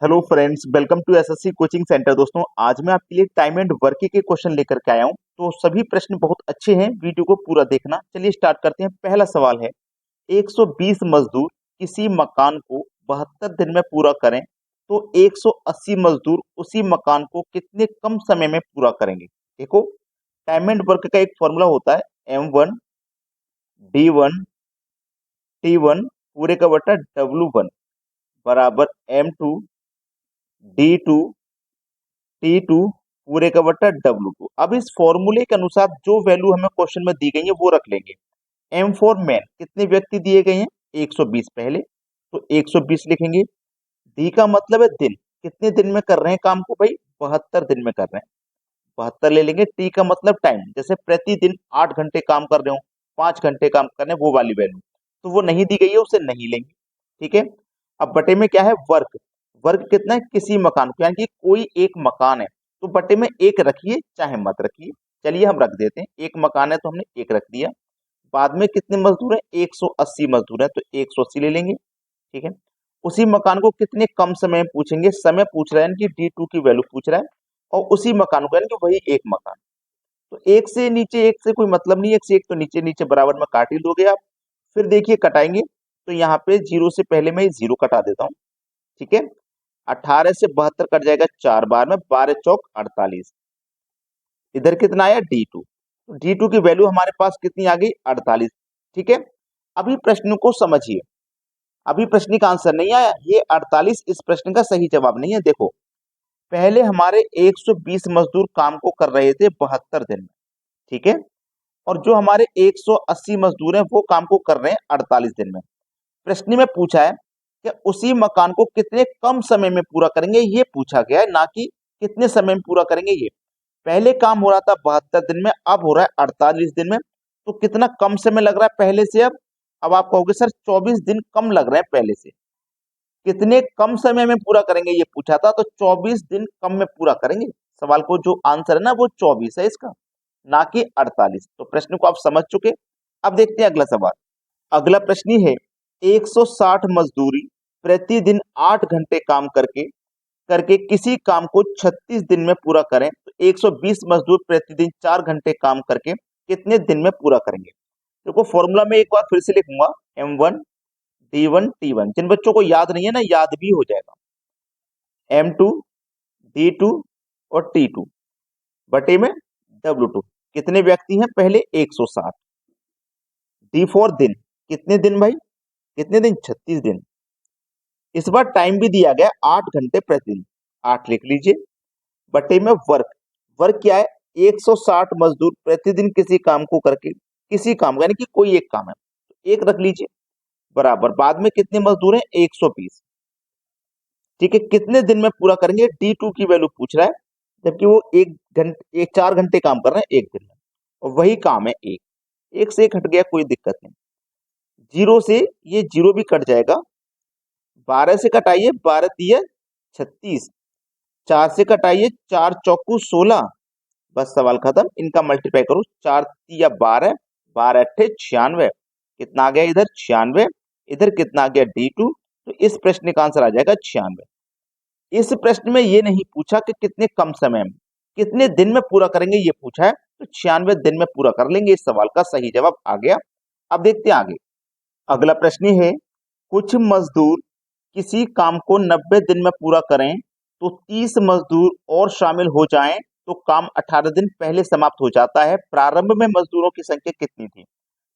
Hello friends, welcome to SSC coaching centre. दोस्तों, आज मैं आपके लिए टाइम एंड वर्क के क्वेश्चन लेकर के आया हूं। तो सभी प्रश्न बहुत अच्छे हैं, वीडियो को पूरा देखना। चलिए स्टार्ट करते हैं। पहला सवाल है, 120 मजदूर किसी मकान को 72 दिन में पूरा करें तो 180 मजदूर उसी मकान को कितने कम समय में पूरा करेंगे। देखो, टाइम एंड वर्क का एक फॉर्मूला होता है, M1 D1 T1 पूरे का बटा W1 बराबर M2 D2 T2 पूरे का बट्टा W2। अब इस फॉर्मूले के अनुसार जो वैल्यू हमें क्वेश्चन में दी गई है वो रख लेंगे। M4 मैन कितने व्यक्ति दिए गए हैं, 120 पहले, तो 120 लिखेंगे। डी का मतलब है दिन, कितने दिन में कर रहे हैं काम को भाई, 72 दिन में कर रहे हैं, 72 ले लेंगे। टी का मतलब टाइम, जैसे प्रतिदिन 8 घंटे काम कर रहे हो, 5 घंटे काम कर रहे हैं, वो वाली वैल्यू तो वो नहीं दी गई है, उसे नहीं लेंगे। ठीक है। अब बटे में क्या है, वर्क। वर्क कितना है, किसी मकान को, यानी कि कोई एक मकान है तो बटे में एक रखिए चाहे मत रखिए। चलिए हम रख देते हैं, एक मकान है तो हमने एक रख दिया। बाद में कितने मजदूर है, 180 मजदूर है तो 180 ले लेंगे। ठीक है। उसी मकान को कितने कम समय में पूछेंगे, समय पूछ रहा है यानी कि D2 की वैल्यू पूछ रहा है, और उसी मकान को यानी कि वही एक मकान। तो एक से नीचे एक से कोई मतलब नहीं है, एक से एक तो नीचे नीचे बराबर में काट ही दोगे आप। फिर देखिए कटाएंगे तो यहाँ पे जीरो से पहले मैं जीरो कटा देता हूँ। ठीक है। 18 से 72 कट जाएगा 4 बार में, 12 चौक 48। इधर कितना आया, D2। तो D2 की वैल्यू हमारे पास कितनी आ गई, 48। ठीक है। अभी प्रश्न को समझिए, अभी प्रश्न का आंसर नहीं आया, ये 48 इस प्रश्न का सही जवाब नहीं है। देखो, पहले हमारे 120 मजदूर काम को कर रहे थे 72 दिन में। ठीक है। और जो हमारे 180 मजदूर हैं वो काम को कर रहे हैं 48 दिन में। प्रश्न में पूछा है कि उसी मकान को कितने कम समय में पूरा करेंगे, ये पूछा गया है, ना कि कितने समय में पूरा करेंगे। ये पहले काम हो रहा था 72 दिन में, अब हो रहा है 48 दिन में, तो कितना कम समय लग रहा है पहले से। अब आप कहोगे सर 24 दिन कम लग रहे हैं पहले से, कितने कम समय में पूरा करेंगे ये पूछा था, तो 24 दिन कम में पूरा करेंगे। सवाल को जो आंसर है ना वो 24 है इसका, ना कि 48। तो प्रश्न को आप समझ चुके। अब देखते हैं अगला सवाल। अगला प्रश्न है, 160 मजदूरी प्रतिदिन 8 घंटे काम करके करके किसी काम को 36 दिन में पूरा करें तो 120 मजदूर प्रतिदिन 4 घंटे काम करके कितने दिन में पूरा करेंगे। देखो, फॉर्मूला में एक बार फिर से लिखूंगा, M1 D1 T1। जिन बच्चों को याद नहीं है ना, याद भी हो जाएगा। M2 D2 और T2 बटे में W2। कितने व्यक्ति हैं, पहले 160। D4 दिन, कितने दिन भाई, कितने दिन, 36 दिन। इस बार टाइम भी दिया गया 8 घंटे प्रतिदिन, 8 लिख लीजिए। बटे में वर्क। वर्क क्या है, 160 मजदूर प्रतिदिन किसी काम को करके, किसी काम यानी कि कोई एक काम है तो एक रख लीजिए, बराबर बाद में कितने मजदूर हैं, 120। ठीक है। कितने दिन में पूरा करेंगे, D2 की वैल्यू पूछ रहा है, जबकि वो एक घंटे, एक 4 घंटे काम कर रहे हैं एक दिन में, और वही काम है एक, एक से एक हट गया, कोई दिक्कत नहीं। जीरो से ये जीरो भी कट जाएगा, 12 से कटाइए, 12 तिया 36, 4 से कटाइए, 4 चौकू 16, बस सवाल खत्म। इनका मल्टीप्लाई करो, 4 तिया 12, 12 अट्ठे 96, कितना आ गया इधर, 96। इधर कितना आ गया, D2। तो इस प्रश्न का आंसर आ जाएगा 96। इस प्रश्न में ये नहीं पूछा कि कितने कम समय में, कितने दिन में पूरा करेंगे ये पूछा है, तो 96 दिन में पूरा कर लेंगे। इस सवाल का सही जवाब आ गया। अब देखते हैं आगे। अगला प्रश्न है, कुछ मजदूर किसी काम को 90 दिन में पूरा करें तो 30 मजदूर और शामिल हो जाएं तो काम 18 दिन पहले समाप्त हो जाता है। प्रारंभ में मजदूरों की संख्या कितनी थी।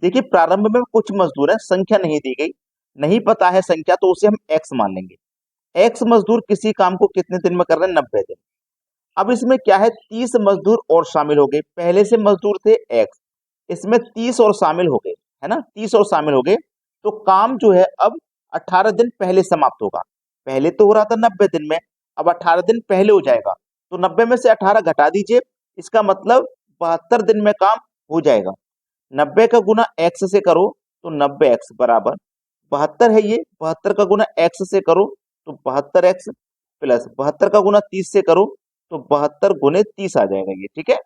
देखिए, प्रारंभ में कुछ मजदूर है, संख्या नहीं दी गई, नहीं पता है संख्या, तो उसे हम एक्स मान लेंगे। एक्स मजदूर किसी काम को कितने दिन में कर रहे हैं, 90 दिन। अब इसमें क्या है, 30 मजदूर और शामिल हो गए, पहले से मजदूर थे एक्स, इसमें 30 और शामिल हो गए, है ना, 30 और शामिल हो गए, तो काम जो है अब 18 दिन पहले समाप्त होगा। पहले तो हो रहा था 90 दिन में, अब 18 दिन पहले हो जाएगा, तो 90 में से 18 घटा दीजिए, इसका मतलब 72 दिन में काम हो जाएगा। 90 का गुना एक्स से करो तो 90x बराबर 72 है, ये 72 का गुना एक्स से करो तो 72x प्लस 72 का गुना 30 से करो तो 72 गुने 30 आ जाएगा ये। ठीक है।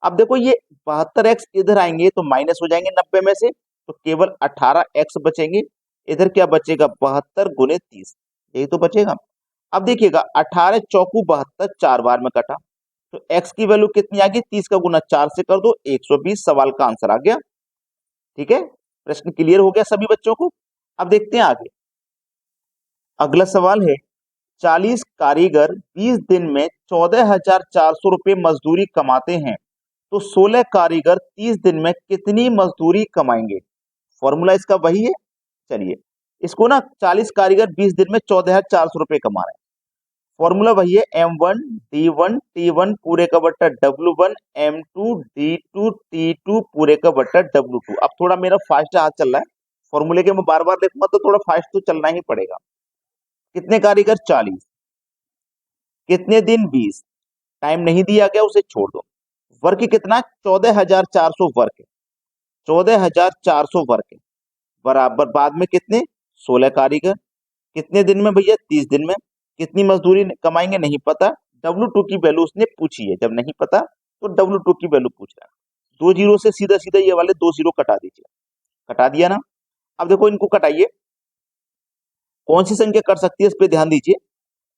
अब देखो, ये 72x इधर आएंगे तो माइनस हो जाएंगे 90 में से, तो केवल 18x बचेंगे। इधर क्या बचेगा, 72 गुने 30, यही तो बचेगा। अब देखिएगा 18 चौकू 72 4 बार में कटा, तो x की वैल्यू कितनी आ गई, 30 का गुना 4 से कर दो 120, सवाल का आंसर आ गया। ठीक है, प्रश्न क्लियर हो गया सभी बच्चों को। अब देखते हैं आगे, अगला सवाल है 40 कारीगर 20 दिन में 14,400 रुपये मजदूरी कमाते हैं, तो 16 कारीगर 30 दिन में कितनी मजदूरी कमाएंगे। फॉर्मूला इसका वही है। चलिए इसको ना, 40 कारीगर 20 दिन में 14,400 रुपये कमा रहे हैं, फॉर्मूला वही है M1 D1 T1 पूरे का बट्टा W1 M2 D2 T2 पूरे का बट्टा W2। अब थोड़ा मेरा फास्ट हाथ चल रहा है, फॉर्मूले के मैं बार बार देखूंगा तो थोड़ा फास्ट तो चलना ही पड़ेगा। कितने कारीगर 40, कितने दिन 20, टाइम नहीं दिया गया उसे छोड़ दो। वर्क कितना, 14,400 वर्क है, 14,400 वर्क है, बराबर बाद में कितने 16 कारीगर, कितने दिन में भैया 30 दिन में, कितनी मजदूरी कमाएंगे नहीं पता, W2 की वैल्यू उसने पूछी है, जब नहीं पता तो W2 की वैल्यू पूछ रहा है। 2 जीरो से सीधा सीधा ये वाले 2 जीरो कटा दीजिए, कटा दिया ना। अब देखो इनको कटाइए, कौन सी संख्या कट सकती है इस पे ध्यान दीजिए।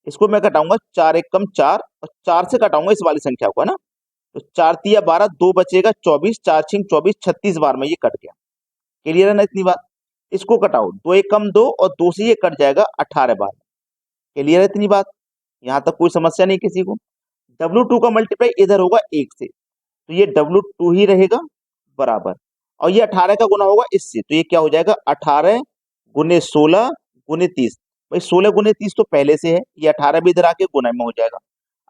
इसको मैं कटाऊंगा 4 एक कम 4, और 4 से कटाऊंगा इस वाली संख्या को, है ना। तो 4 तिया 12, 2 बचेगा 24, 4 छिंग 24, 36 बार में ये कट गया। क्लियर है ना इतनी बात। इसको कटाओ, 2 एक कम 2 और 2 से ये कट जाएगा 18 बार। क्लियर है इतनी बात, यहां तक कोई समस्या नहीं किसी को। W2 का मल्टीप्लाई इधर होगा 1 से, तो ये W2 ही रहेगा बराबर, और ये 18 का गुना होगा इससे, तो ये क्या हो जाएगा 18 गुने 16 गुने 30। भाई 16 गुने 30 तो पहले से है, ये 18 भी इधर आके गुना में हो जाएगा।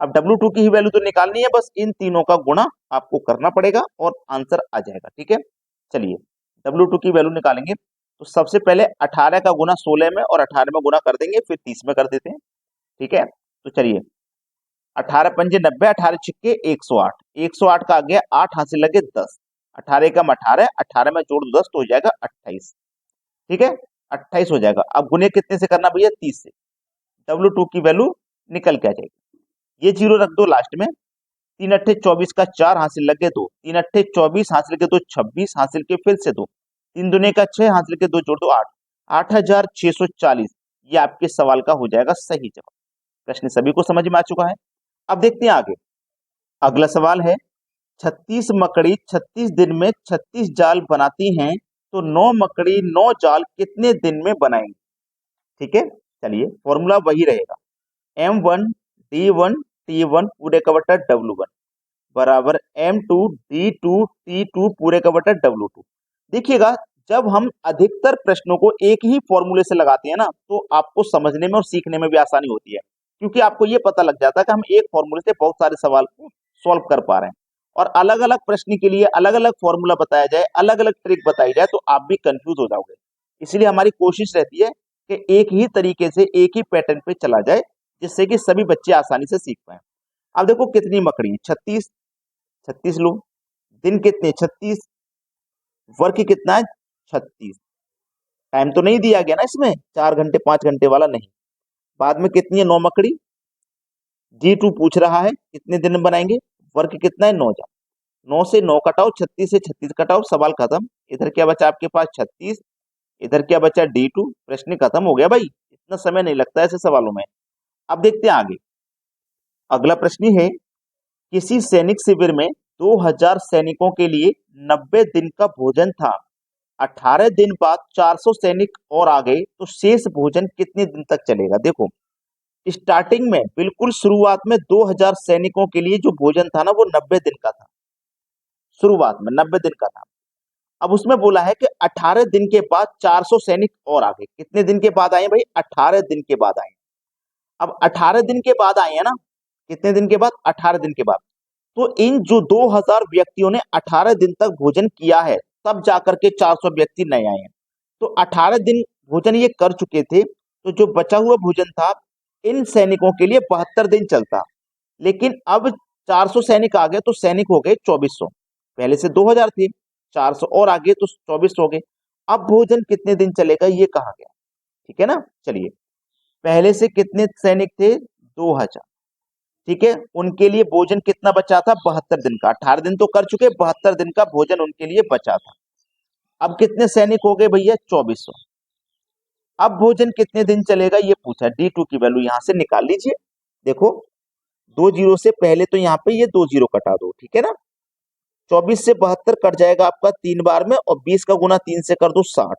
अब W2 की ही वैल्यू तो निकालनी है, बस इन तीनों का गुणा आपको करना पड़ेगा और आंसर आ जाएगा। ठीक है, चलिए W2 की वैल्यू निकालेंगे, तो सबसे पहले 18 का गुना 16 में और 18 में गुना कर देंगे, फिर 30 में कर देते हैं। ठीक है, तो चलिए 18 पंजे 90, 18 छिक्के 108, 108 का आ गया 8, हाथ से लगे 10, 18 कम 18, 18 में जोड़ दो 10 तो हो जाएगा 28। ठीक है, 28 हो जाएगा। अब गुने कितने से करना भैया, 30 से, W2 की वैल्यू निकल के आ जाएगी। ये जीरो रख दो लास्ट में, 3 अट्ठे 24 का 4, हासिल लगे 2, 3 अट्ठे 24, हासिल के 2 26, हासिल के फिर से 2, 3 दुने का 6, हासिल के 2 जोड़ दो 8, 8,640। ये आपके सवाल का हो जाएगा सही जवाब। प्रश्न सभी को समझ में आ चुका है। अब देखते हैं आगे, अगला सवाल है 36 मकड़ी 36 दिन में 36 जाल बनाती हैं, तो 9 मकड़ी 9 जाल कितने दिन में बनाएंगी। ठीक है, चलिए फॉर्मूला वही रहेगा, M1 D1 T1 पूरे का बटा W1 बराबर M2 D2 T2 पूरे का बटा W2। देखिएगा जब हम अधिकतर प्रश्नों को एक ही फॉर्मूले से लगाते हैं ना, तो आपको समझने में और सीखने में भी आसानी होती है, क्योंकि आपको ये पता लग जाता है कि हम एक फॉर्मूले से बहुत सारे सवाल को सॉल्व कर पा रहे हैं। और अलग अलग प्रश्न के लिए अलग अलग फॉर्मूला बताया जाए, अलग अलग ट्रिक बताई जाए, तो आप भी कंफ्यूज हो जाओगे। इसलिए हमारी कोशिश रहती है कि एक ही तरीके से एक ही पैटर्न पे चला जाए, जिससे कि सभी बच्चे आसानी से सीख पाए। अब देखो कितनी मकड़ी, 36, 36 लो, दिन कितने 36, वर्क कितना है 36, टाइम तो नहीं दिया गया ना इसमें 4 घंटे 5 घंटे वाला नहीं। बाद में कितनी है 9 मकड़ी, D2 पूछ रहा है कितने दिन में बनाएंगे, वर्क कितना है 9 जा, 9 से 9 कटाओ, 36 से 36 कटाओ, सवाल खत्म। इधर क्या बचा आपके पास 36, इधर क्या बचा D2, प्रश्न खत्म हो गया भाई। इतना समय नहीं लगता ऐसे सवालों में। अब देखते हैं आगे, अगला प्रश्न है किसी सैनिक शिविर में 2000 सैनिकों के लिए 90 दिन का भोजन था, 18 दिन बाद 400 सैनिक और आ गए, तो शेष भोजन कितने दिन तक चलेगा। देखो स्टार्टिंग में बिल्कुल शुरुआत में 2000 सैनिकों के लिए जो भोजन था ना, वो 90 दिन का था, शुरुआत में 90 दिन का था। अब उसमें बोला है कि 18 दिन के बाद 400 सैनिक और आ गए, कितने दिन के बाद आए भाई, 18 दिन के बाद आए। अब 18 दिन के बाद आए हैं ना, कितने दिन के बाद, 18 दिन के बाद। तो इन जो 2000 व्यक्तियों ने 18 दिन तक भोजन किया है, तब जाकर के 400 व्यक्ति नए आए हैं। तो 18 दिन भोजन ये कर चुके थे, तो जो बचा हुआ भोजन था इन सैनिकों के लिए 72 दिन चलता। लेकिन अब 400 सैनिक आ गए, तो सैनिक हो गए 2400, पहले से 2000 थे, 400 और आ गए तो 2400 हो गए। अब भोजन कितने दिन चलेगा ये कहा गया। ठीक है ना, चलिए पहले से कितने सैनिक थे 2000, ठीक है, उनके लिए भोजन कितना बचा था 72 दिन का, 18 दिन तो कर चुके, 72 दिन का भोजन उनके लिए बचा था। अब कितने सैनिक हो गए भैया 2400, अब भोजन कितने दिन चलेगा ये पूछा, D2 की वैल्यू यहां से निकाल लीजिए। देखो 2 जीरो से पहले तो यहाँ पे ये 2 जीरो कटा दो, ठीक है ना। 24 से 72 कट जाएगा आपका 3 बार में, और 20 का गुना 3 से कर दो 60।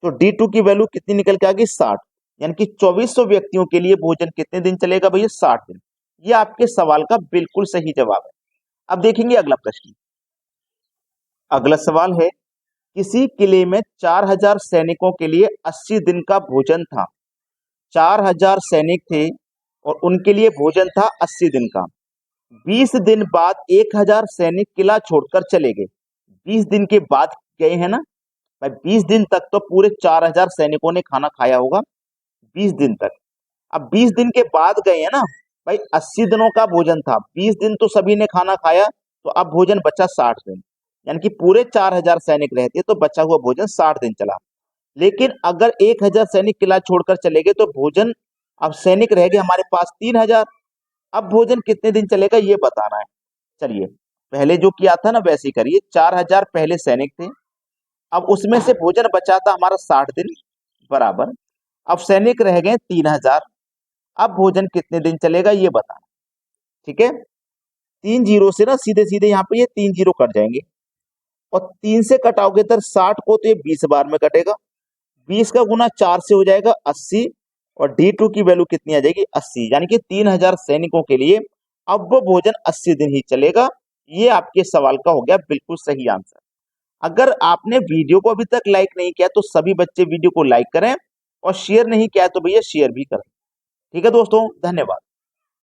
तो D2 की वैल्यू कितनी निकल के आ गई 60, यानी कि 2400 व्यक्तियों के लिए भोजन कितने दिन चलेगा भैया 60 दिन। ये आपके सवाल का बिल्कुल सही जवाब है। अब देखेंगे अगला प्रश्न। अगला सवाल है, किसी किले में 4000 सैनिकों के लिए 80 दिन का भोजन था। 4000 सैनिक थे और उनके लिए भोजन था 80 दिन का। 20 दिन बाद 1000 सैनिक किला छोड़कर चले गए। 20 दिन के बाद गए हैं ना भाई, 20 दिन तक तो पूरे 4000 सैनिकों ने खाना खाया होगा, 20 दिन तक। अब 20 दिन के बाद गए हैं ना भाई, 80 दिनों का भोजन था, 20 दिन तो सभी ने खाना खाया, तो अब भोजन बचा 60 दिन, यानी कि पूरे 4000 सैनिक रहते तो बचा हुआ भोजन 60 दिन चला। लेकिन अगर 1000 सैनिक किला छोड़कर चले गए तो भोजन, अब सैनिक रह गए हमारे पास 3000। अब भोजन कितने दिन चलेगा ये बताना है। चलिए पहले जो किया था ना वैसे ही करिए। 4000 पहले सैनिक थे, अब उसमें से भोजन बचा था हमारा 60 दिन बराबर। अब सैनिक रह गए 3000। अब भोजन कितने दिन चलेगा ये बताना, ठीक है। 3 जीरो से ना सीधे सीधे यहाँ पे ये 3 जीरो कट जाएंगे, और 3 से कटाओगे तो 60 को, तो ये 20 बार में कटेगा। 20 का गुना 4 से हो जाएगा 80, और D2 की वैल्यू कितनी आ जाएगी 80, यानी कि 3000 सैनिकों के लिए अब वो भोजन 80 दिन ही चलेगा। ये आपके सवाल का हो गया बिल्कुल सही आंसर। अगर आपने वीडियो को अभी तक लाइक नहीं किया तो सभी बच्चे वीडियो को लाइक करें, और शेयर नहीं किया तो भैया शेयर भी करें। ठीक है दोस्तों, धन्यवाद।